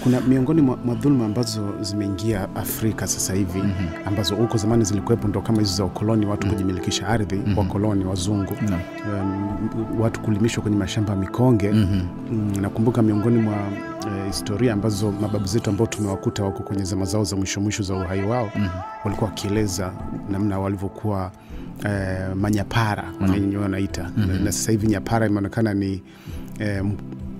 kuna miongoni mwa dhuluma ambazo zimeingia Afrika sasa hivi ambazo huko zamani zilikuwepo, ndo kama hizo za ukoloni, watu kujimilikisha ardhi, wakoloni wazungu, watu kulimishwa kwenye mashamba ya mikonge. Nakumbuka miongoni mwa historia ambazo mababu zetu ambao tumewakuta wako kwenye zama zao za mwisho za uhai wao, walikuwa wakieleza namna walivyokuwa manyapara wanaita. Na sasa hivi nyapara imeonekana ni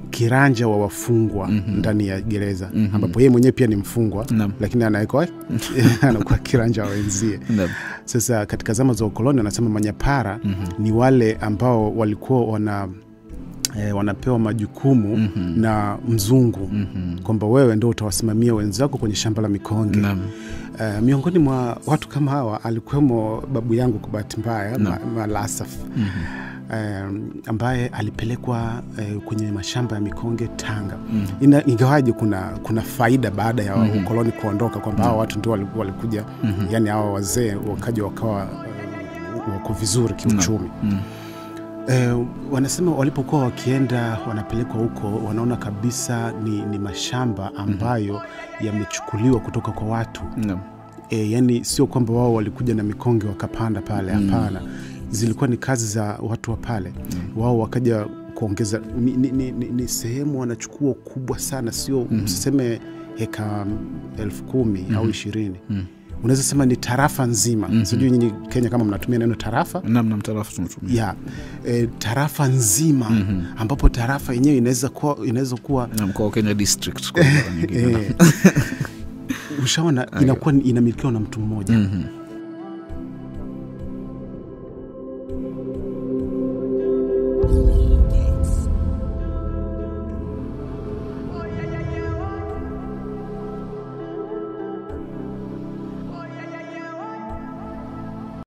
kiranja wa wafungwa ndani ya gereza, ambapo yeye mwenyewe pia ni mfungwa, lakini anakuwa kiranja wa wenzie. Sasa katika zama za ukoloni wanasema manyapara ni wale ambao walikuwa wanapewa majukumu na mzungu, kwamba wewe ndio utawasimamia wenzako kwenye shamba la mikonge. Miongoni mwa watu kama hawa alikuwemo babu yangu kwa bahati mbaya, Malasaf, ambaye alipelekwa kwenye mashamba ya mikonge Tanga. Ingawaje kuna faida baada ya ukoloni kuondoka, kwamba hao watu ndio walikuja, yani hao wazee wakaja wakawa wako vizuri kiuchumi. Wanasema walipokuwa wakienda wanapelekwa huko, wanaona kabisa ni mashamba ambayo yamechukuliwa kutoka kwa watu. Yani sio kwamba wao walikuja na mikonge wakapanda pale, hapana. Zilikuwa ni kazi za watu wa pale. Wao wakaja kuongeza, ni sehemu wanachukua kubwa sana, sio msiseme heka 10,000 au 20. Unaweza sema ni tarafa nzima. Sijui nyinyi Kenya kama mnatumia neno tarafa? Naam, tarafa tunatumia. Tarafa nzima, ambapo tarafa yenyewe inaweza kuwa mkoa Kenya district kwa nyingine. Ushaona inakuwa inamilikiwa na mtu mmoja.